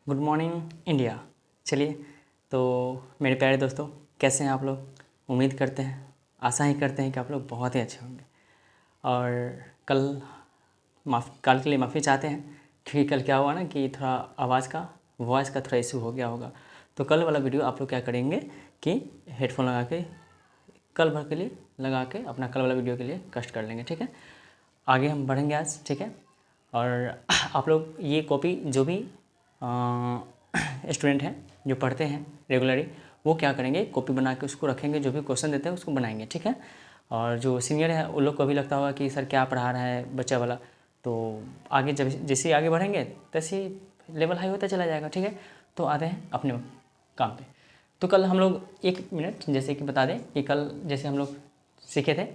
Good morning India. चलिए, तो मेरे प्यारे दोस्तों, कैसे हैं आप लोग? उम्मीद करते हैं, आशा ही करते हैं कि आप लोग बहुत ही अच्छे होंगे। और कल के लिए माफ़ी चाहते हैं, क्योंकि कल क्या हुआ ना कि थोड़ा वॉइस का थोड़ा इशू हो गया होगा। तो कल वाला वीडियो आप लोग क्या करेंगे कि हेडफोन लगा के कल भर के लिए लगा के अपना कल वाला वीडियो के लिए कष्ट कर लेंगे, ठीक है। आगे हम बढ़ेंगे आज, ठीक है। और आप लोग ये कॉपी जो भी स्टूडेंट हैं जो पढ़ते हैं रेगुलरली, वो क्या करेंगे, कॉपी बना के उसको रखेंगे, जो भी क्वेश्चन देते हैं उसको बनाएंगे, ठीक है। और जो सीनियर है उन लोग को भी लगता होगा कि सर क्या पढ़ा रहा है बच्चा वाला, तो आगे जब जैसे आगे बढ़ेंगे तैसे लेवल हाई होता चला जाएगा, ठीक है। तो आते हैं अपने काम पे। तो कल हम लोग 1 मिनट जैसे कि बता दें कि कल जैसे हम लोग सीखे थे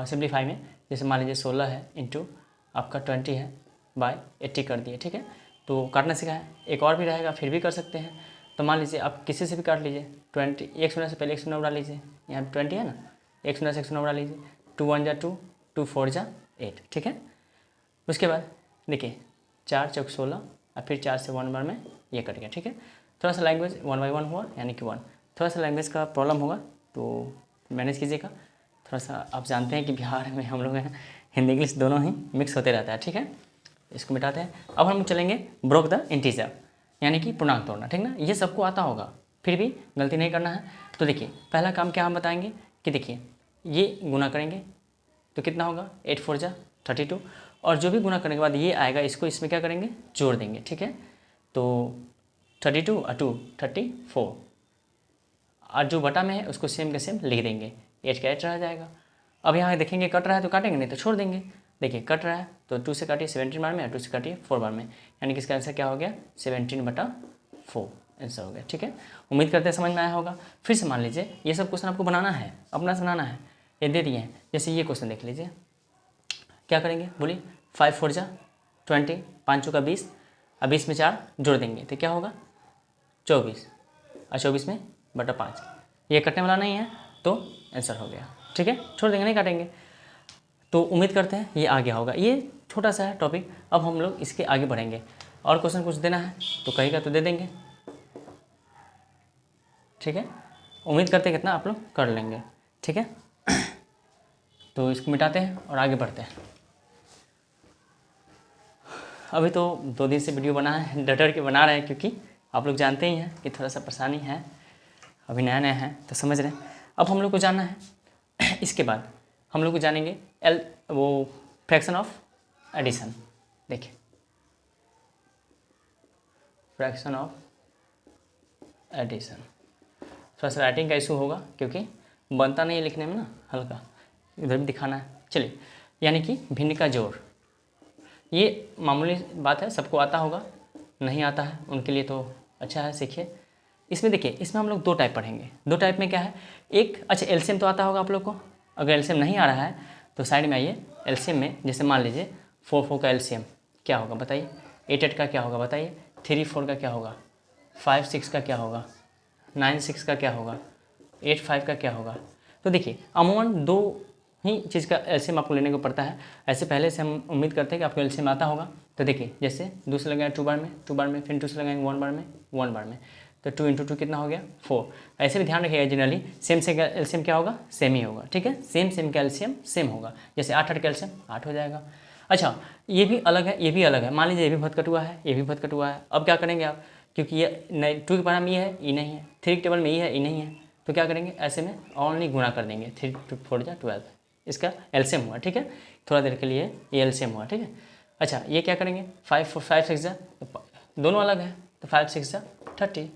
सिंप्लीफाई में, जैसे मान लीजिए 16 है इंटू आपका 20 है बाय 80 कर दिए, ठीक है। तो काटना सीखा है, एक और भी रहेगा फिर भी कर सकते हैं। तो मान लीजिए आप किसी से भी काट लीजिए, 20 एक शून्य से पहले एक शून्य उड़ा लीजिए, यहाँ 20 है ना, एक शून्य से एक शून्य उड़ा लीजिए, 2 1 जा 2, 2 4 जा 8, ठीक है। उसके बाद देखिए 4 चौक 16 और फिर 4 से 1 बार में ये कट गया, ठीक है। थोड़ा सा लैंग्वेज 1 बाई 1 हुआ, यानी कि 1। थोड़ा सा लैंग्वेज का प्रॉब्लम होगा तो मैनेज कीजिएगा। थोड़ा सा आप जानते हैं कि बिहार में हम लोग हैं, हिंदी इंग्लिश दोनों ही मिक्स होते रहता है, ठीक है। इसको मिटाते हैं। अब हम चलेंगे ब्रोक द इंटीजर, यानी कि पूर्णांक तोड़ना, ठीक ना। ये सबको आता होगा, फिर भी गलती नहीं करना है। तो देखिए पहला काम क्या हम बताएंगे कि देखिए ये गुना करेंगे तो कितना होगा, 8 4 जा 32, और जो भी गुना करने के बाद ये आएगा इसको इसमें क्या करेंगे, जोड़ देंगे, ठीक है। तो 32 और 2 34, और जो बटा में है उसको सेम के सेम लिख देंगे, 8 का 8 रह जाएगा। अब यहाँ देखेंगे कट रहा है तो काटेंगे, नहीं तो छोड़ देंगे। देखिए कट रहा है तो 2 से काटिए 17 बार में, और 2 से काटिए 4 बार में, यानी कि इसका आंसर क्या हो गया, 17/4 आंसर हो गया, ठीक है। उम्मीद करते हैं समझ में आया होगा। फिर से मान लीजिए ये सब क्वेश्चन आपको बनाना है, अपना से बनाना है, ये दे दिए हैं। जैसे ये क्वेश्चन देख लीजिए, क्या करेंगे बोलिए, 5 4 जा 20, 5 चौका 20, और 20 में 4 जोड़ देंगे तो क्या होगा 24, और 24 में बटा 5, ये कटने वाला नहीं है तो आंसर हो गया, ठीक है। छोड़ देंगे, नहीं काटेंगे। तो उम्मीद करते हैं ये आ गया होगा। ये छोटा सा है टॉपिक, अब हम लोग इसके आगे बढ़ेंगे। और क्वेश्चन कुछ देना है तो कहेगा तो दे देंगे, ठीक है। उम्मीद करते हैं कितना आप लोग कर लेंगे, ठीक है। तो इसको मिटाते हैं और आगे बढ़ते हैं। अभी तो 2 दिन से वीडियो बना है, डटर के बना रहे हैं, क्योंकि आप लोग जानते ही हैं कि थोड़ा सा परेशानी है, अभी नया नया है तो समझ रहे हैं। अब हम लोग को जानना है इसके बाद हम लोग को जानेंगे वो फ्रैक्शन ऑफ एडिशन। देखिए फ्रैक्शन ऑफ एडिशन, थोड़ा सा राइटिंग का इशू होगा क्योंकि बनता नहीं है लिखने में ना, हल्का इधर भी दिखाना है। चलिए, यानी कि भिन्न का जोड़, ये मामूली बात है, सबको आता होगा, नहीं आता है उनके लिए तो अच्छा है, सीखिए। इसमें देखिए, इसमें हम लोग 2 टाइप पढ़ेंगे। 2 टाइप में क्या है, एक अच्छा एलसीएम तो आता होगा आप लोग को। अगर एलसीएम नहीं आ रहा है तो साइड में आइए, एलसीएम में जैसे मान लीजिए 4 4 का एलसीएम क्या होगा बताइए, 8 8 का क्या होगा बताइए, 3 4 का क्या होगा, 5 6 का क्या होगा, 9 6 का क्या होगा, 8 5 का क्या होगा। तो देखिए अमूमन 2 ही चीज़ का एलसीएम आपको लेने को पड़ता है। ऐसे पहले से हम उम्मीद करते हैं कि आपको एलसीएम आता होगा। तो देखिए जैसे 2 से लगाएंगे 2 बार में, 2 बार में, फिर 2 से लगाएंगे 1 बार में, 1 बार में, तो 2 × 2 कितना हो गया 4। ऐसे भी ध्यान रखिएगा, जनरली सेम से एलसीएम क्या होगा, सेम ही होगा, ठीक है। सेम का एलसीएम सेम होगा। जैसे 8 8 का एलसीएम 8 हो जाएगा। अच्छा ये भी अलग है, ये भी अलग है। मान लीजिए ये भी भदकट हुआ है, ये भी भदकट हुआ है। अब क्या करेंगे आप, क्योंकि ये 2 के पारा में ये है, ई नहीं है, 3 के टेबल में ये है, ई नहीं है, तो क्या करेंगे ऐसे में ओनली गुणा कर देंगे, 3 4 जा 12, इसका एलसीएम हुआ, ठीक है। थोड़ा देर के लिए ये एलसीएम हुआ, ठीक है। अच्छा ये क्या करेंगे, 5 6 जा, दोनों अलग है, तो 5 6 जा 30।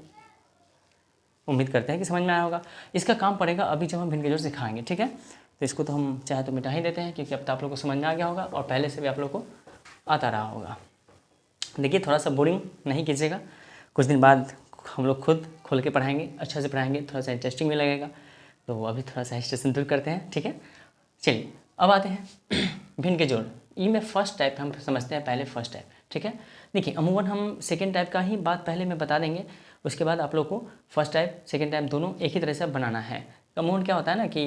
उम्मीद करते हैं कि समझ में आया होगा। इसका काम पड़ेगा अभी जब हम भिन्न के जोड़ सिखाएंगे, ठीक है। तो इसको तो हम चाहे तो मिटा ही देते हैं, क्योंकि अब तो आप लोग को समझ में आ गया होगा और पहले से भी आप लोग को आता रहा होगा। देखिए थोड़ा सा बोरिंग नहीं कीजिएगा, कुछ दिन बाद हम लोग खुद खोल के पढ़ाएंगे, अच्छा से पढ़ाएंगे, थोड़ा सा इंटरेस्टिंग भी लगेगा। तो अभी थोड़ा सा स्टेशन दूर करते हैं, ठीक है। चलिए अब आते हैं भिन्न के जोड़। ये में फर्स्ट टाइप हम समझते हैं, पहले फर्स्ट टाइप, ठीक है। देखिए अमूमन हम सेकेंड टाइप का ही बात पहले में बता देंगे, उसके बाद आप लोग को फर्स्ट टाइप सेकेंड टाइप दोनों एक ही तरह से बनाना है। अमूमन क्या होता है ना कि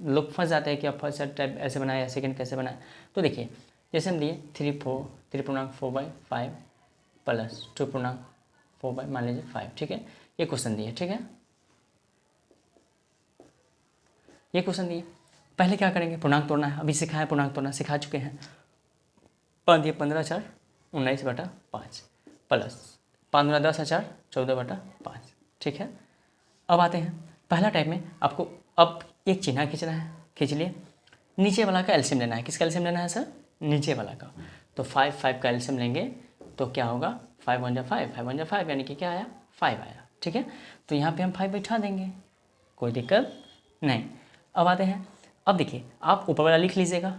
लोग फंस जाते हैं कि आप फर्स्ट टाइप ऐसे बनाए या सेकेंड कैसे बनाए। तो देखिए जैसे हम दिए 3 4 3 पूर्णांक 4/5 प्लस 2 पूर्णांक 4 बाई मान लीजिए 5, ठीक है। ये क्वेश्चन दिए, ठीक है, ये क्वेश्चन दिए। पहले क्या करेंगे, पूर्णांक तोड़ना है। अभी सिखाया पूर्णांक तोड़ना, सिखा चुके हैं। 5 दिए 15 4 19/5 प्लस 5 दूना 10 4 14/5, ठीक है। अब आते हैं पहला टाइप में। आपको अब एक चिन्ह खींचना है, खींच लिए। नीचे वाला का एलसीएम लेना है। किसका एलसीएम लेना है सर? नीचे वाला का। तो 5 का एलसीएम लेंगे तो क्या होगा, 5 1 जा 5, 5 1 जा 5, यानी कि क्या आया, 5 आया, ठीक है। तो यहाँ पे हम 5 बैठा देंगे, कोई दिक्कत नहीं। अब आते हैं, अब देखिए आप ऊपर वाला लिख लीजिएगा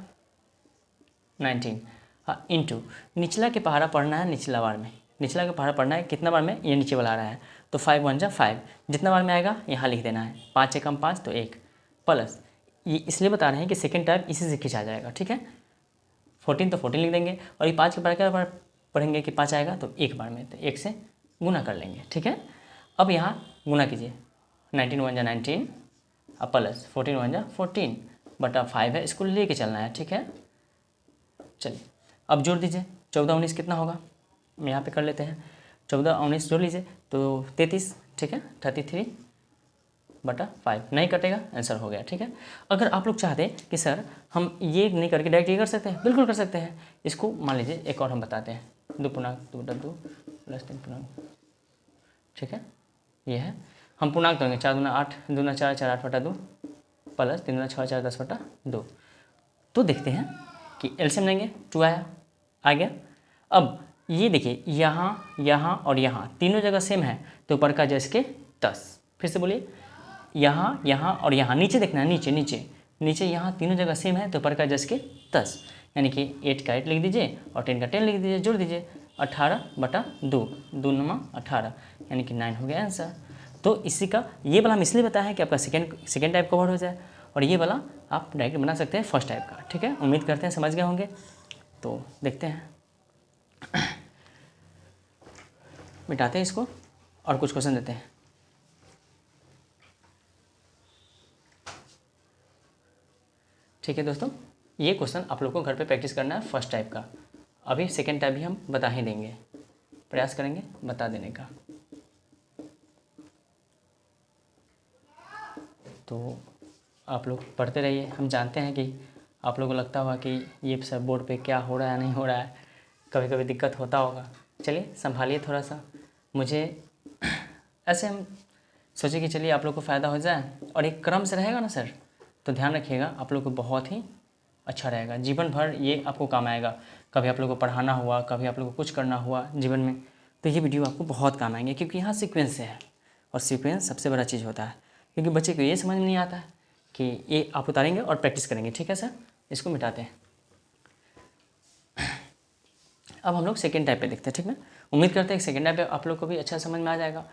19, हाँ, इंटू निचला के पहाड़ा पढ़ना है, निचला बार में, निचला के पहाड़ा पढ़ना है कितना बार में, ये नीचे वाला आ रहा है। तो 5 1 जा 5, जितना बार में आएगा यहाँ लिख देना है। 5 एकम 5 तो 1 प्लस, ये इसलिए बता रहे हैं कि सेकेंड टाइप इसी से खींचा जाएगा, ठीक है। 14 तो 14 लिख देंगे, और ये 5 के बार क्या बार पढ़ेंगे कि 5 आएगा तो एक बार में, तो 1 से गुना कर लेंगे, ठीक है। अब यहाँ गुना कीजिए, 19 1 जा 19 और प्लस 14 1 जा 14 बटा 5 है, इसको लेके चलना है, ठीक है। चलिए अब जोड़ दीजिए, 14 19 कितना होगा, हम यहाँ पे कर लेते हैं। 14 19 जोड़ लीजिए तो 33, ठीक है, 33 बटा 5, नहीं कटेगा, आंसर हो गया, ठीक है। अगर आप लोग चाहते हैं कि सर हम ये नहीं करके डायरेक्ट ये कर सकते हैं, बिल्कुल कर सकते हैं। इसको मान लीजिए एक और हम बताते हैं, 2 पूर्णांक 2 बटा 2 प्लस 3 पूर्णांक, ठीक है, ये है। हम पूर्णांक करेंगे, 4 दूना 8, दूना 4 4 8 बटा 2 प्लस 3 दूना 6 4 10 बटा 2। तो देखते हैं कि एलसीएम लेंगे, 2 आया, आ गया। अब ये देखिए यहाँ यहाँ और यहाँ तीनों जगह सेम है, तो ऊपर का जैसे के 10, फिर से बोलिए, यहाँ यहाँ और यहाँ नीचे देखना है, नीचे नीचे नीचे यहाँ तीनों जगह सेम है, तो ऊपर का जैसे के 10, यानी कि 8 का 8 लिख दीजिए और 10 का 10 लिख दीजिए, जोड़ दीजिए 18 बटा 2, 2 9 18, यानी कि 9 हो गया आंसर। तो इसी का ये वाला हम इसलिए बताया है कि आपका सेकेंड टाइप कवर हो जाए, और ये वाला आप डायरेक्ट बना सकते हैं फर्स्ट टाइप का, ठीक है। उम्मीद करते हैं समझ गए होंगे। तो देखते हैं, मिटाते हैं इसको और कुछ क्वेश्चन देते हैं। ठीक है दोस्तों, ये क्वेश्चन आप लोगों को घर पे प्रैक्टिस करना है फर्स्ट टाइप का। अभी सेकेंड टाइप भी हम बता ही देंगे, प्रयास करेंगे बता देने का। तो आप लोग पढ़ते रहिए। हम जानते हैं कि आप लोगों को लगता होगा कि ये सब बोर्ड पे क्या हो रहा है नहीं हो रहा है, कभी कभी दिक्कत होता होगा। चलिए संभालिए थोड़ा सा, मुझे ऐसे हम सोचे कि चलिए आप लोग को फ़ायदा हो जाए, और एक क्रम से रहेगा ना सर, तो ध्यान रखिएगा आप लोग को बहुत ही अच्छा रहेगा, जीवन भर ये आपको काम आएगा। कभी आप लोग को पढ़ाना हुआ, कभी आप लोग को कुछ करना हुआ जीवन में, तो ये वीडियो आपको बहुत काम आएंगे, क्योंकि यहाँ सीक्वेंस से है, और सीक्वेंस सबसे बड़ा चीज़ होता है। क्योंकि बच्चे को ये समझ में नहीं आता है कि ये आप उतारेंगे और प्रैक्टिस करेंगे, ठीक है सर। इसको मिटाते हैं। अब हम लोग सेकेंड टाइप पे देखते हैं, ठीक है। उम्मीद करते हैं कि सेकेंड टाइप पे आप लोग को भी अच्छा समझ में आ जाएगा।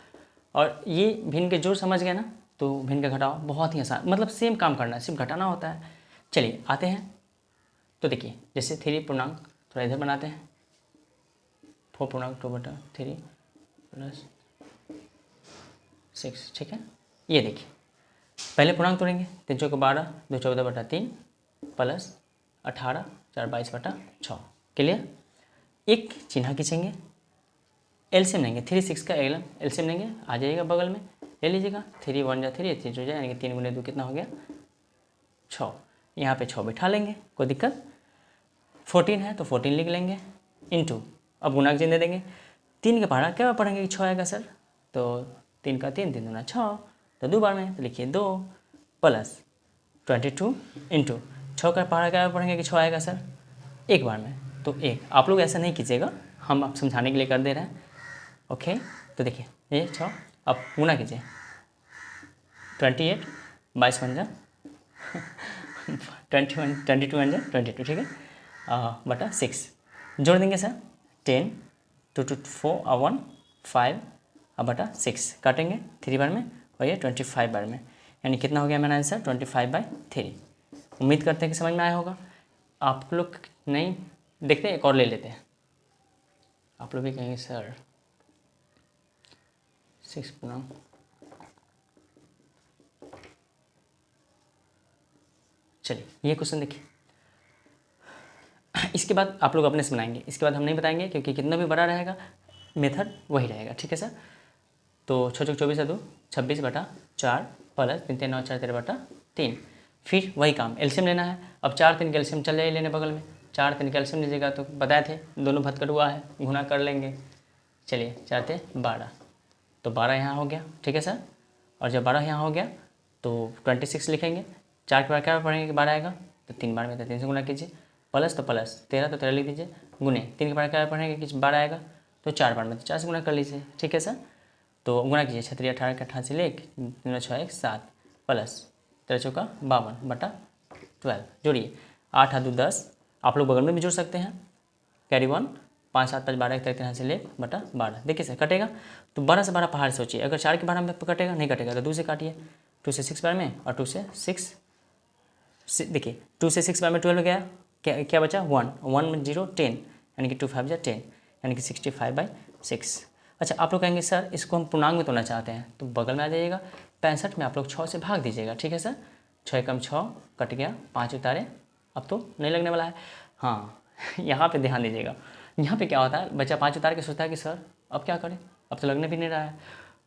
और ये भिन्न के जोड़ समझ गए ना, तो भिन्न का घटाव बहुत ही आसान, मतलब सेम काम करना है, सिर्फ घटाना होता है। चलिए आते हैं, तो देखिए जैसे 3 पूर्णांक थोड़ा इधर बनाते हैं, 4 पूर्णांक 2 बटा 3 प्लस 6, ठीक है। ये देखिए पहले पूर्णांक तोड़ेंगे, 3 चौके 12, 2 14 बटा 3 प्लस 18 4 22 बटा 6, क्लियर। एक चिन्ह खींचेंगे, एलसीएम लेंगे, 3 6 का एलसीएम लेंगे, आ जाइएगा बगल में, ले लीजिएगा। 3 1 जा 3 3 हो जाए, यानी कि 3 गुने 2 कितना हो गया 6। यहाँ पे 6 बिठा लेंगे, कोई दिक्कत। 14 है तो 14 लिख लेंगे, इंटू अब गुणा के चिन्ह दे देंगे। 3 का पहाड़ा क्या पढ़ेंगे कि 6 आएगा सर, तो 3 का 3 3 दूना 6, तो 2 बार में, तो लिखिए 2 प्लस 22 इंटू 6 का पहाड़ा क्या पढ़ेंगे कि 6 आएगा सर, एक बार में, तो 1। आप लोग ऐसा नहीं कीजिएगा, हम आप समझाने के लिए कर दे रहे हैं, ओके। तो देखिए ये 6, अब गुना कीजिए, 28 22 1 जा 22 1 जा 22, ठीक है, बटा 6, जोड़ देंगे सर। 10 2 2 4 और 1 5 बटा 6, काटेंगे 3 बार में, और ये 25 बार में, यानी कितना हो गया मेरा आंसर 25/3। उम्मीद करते हैं कि समझ में आया होगा। आप लोग नहीं देखते हैं, एक और ले लेते हैं। आप लोग भी कहेंगे सर 6 पूर्णांक, चलिए ये क्वेश्चन देखिए। इसके बाद आप लोग अपने से बनाएंगे, इसके बाद हम नहीं बताएंगे, क्योंकि कितना भी बड़ा रहेगा मेथड वही रहेगा, ठीक है सर। तो 6 चौक 24 है 2, 26/4 प्लस 3 3 9 4 13/3। फिर वही काम, एलसीएम लेना है। अब 4 3 का एलसीएम चल जाए लेने बगल में, 4 3 का एलसीएम लीजिएगा तो बताए थे दोनों भतकट हुआ है, गुना कर लेंगे। चलिए 4 3 12, तो 12 यहाँ हो गया, ठीक है सर। और जब 12 यहाँ हो गया तो 26 लिखेंगे। 4 के बार क्या पढ़ेंगे 12 आएगा, तो 3 बार में तो 3 से गुना कीजिए। प्लस तो प्लस 13 तो 13 लिख दीजिए, गुने 3 के बार क्या पढ़ेंगे कि 12 आएगा, तो 4 बार में तो 4 से गुना कर लीजिए, ठीक है सर। तो गुना कीजिए 6 3 18 के 88 लेख 3 6 1 7 प्लस 13 चौका 52/12 जोड़िए 8 2 10। आप लोग बगल में भी जोड़ सकते हैं, कैरी 1 5 7 5 12 13 से लेख बटा 12। देखिए सर कटेगा तो 12 से 12 पहाड़ सोचिए, अगर 4 के 12 में कटेगा नहीं कटेगा तो 2 से काटिए, 2 से 6 बार में और 2 से 6, देखिए 2 से 6 बार में 12 गया, क्या बचा 1 1 में 0 10, यानी कि 2 5 10, यानी कि 65/6। अच्छा आप लोग कहेंगे सर इसको हम पूर्णांक में तोड़ना चाहते हैं, तो बगल में आ जाइएगा 65 में आप लोग 6 से भाग दीजिएगा, ठीक है सर। 6 कम 6 कट गया, 5 उतारे, अब तो नहीं लगने वाला है। हाँ यहाँ पे ध्यान दीजिएगा, यहाँ पे क्या होता है बच्चा 5 उतार के सोचता है कि सर अब क्या करें, अब तो लगने भी नहीं रहा है।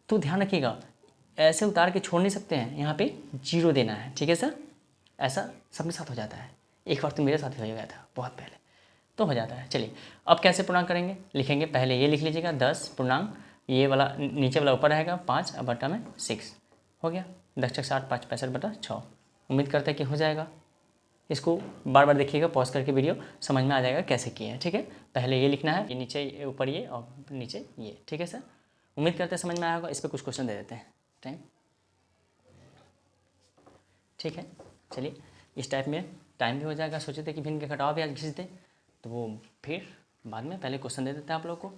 तो ध्यान रखिएगा ऐसे उतार के छोड़ नहीं सकते हैं, यहाँ पे 0 देना है, ठीक है सर। ऐसा सबके साथ हो जाता है, एक बार तो मेरे साथ ही हो गया था बहुत पहले, तो हो जाता है। चलिए अब कैसे पूर्णांक करेंगे, लिखेंगे पहले ये लिख लीजिएगा 10 पूर्णांक, ये वाला नीचे वाला ऊपर रहेगा 5 अब बटा में 6 हो गया, 10 6 60 5 65/6। उम्मीद करते हैं कि हो जाएगा। इसको बार बार देखिएगा पॉज करके वीडियो, समझ में आ जाएगा कैसे किए हैं, ठीक है। पहले ये लिखना है, ये नीचे ऊपर ये और नीचे ये, ठीक है सर। उम्मीद करते हैं समझ में आया होगा। इस पर कुछ क्वेश्चन दे देते हैं टाइम, ठीक है। चलिए इस टाइप में टाइम भी हो जाएगा, सोचे थे कि भिन्न के घटाव भी आज घिस दें, तो वो फिर बाद में पहले क्वेश्चन दे देते हैं आप लोग को।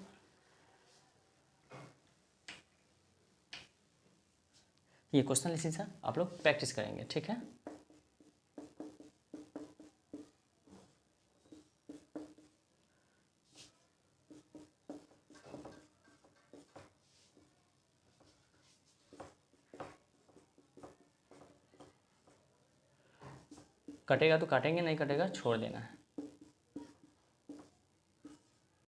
ये क्वेश्चन लिखिए सर, आप लोग प्रैक्टिस करेंगे, ठीक है। कटेगा तो काटेंगे, नहीं कटेगा छोड़ देना है।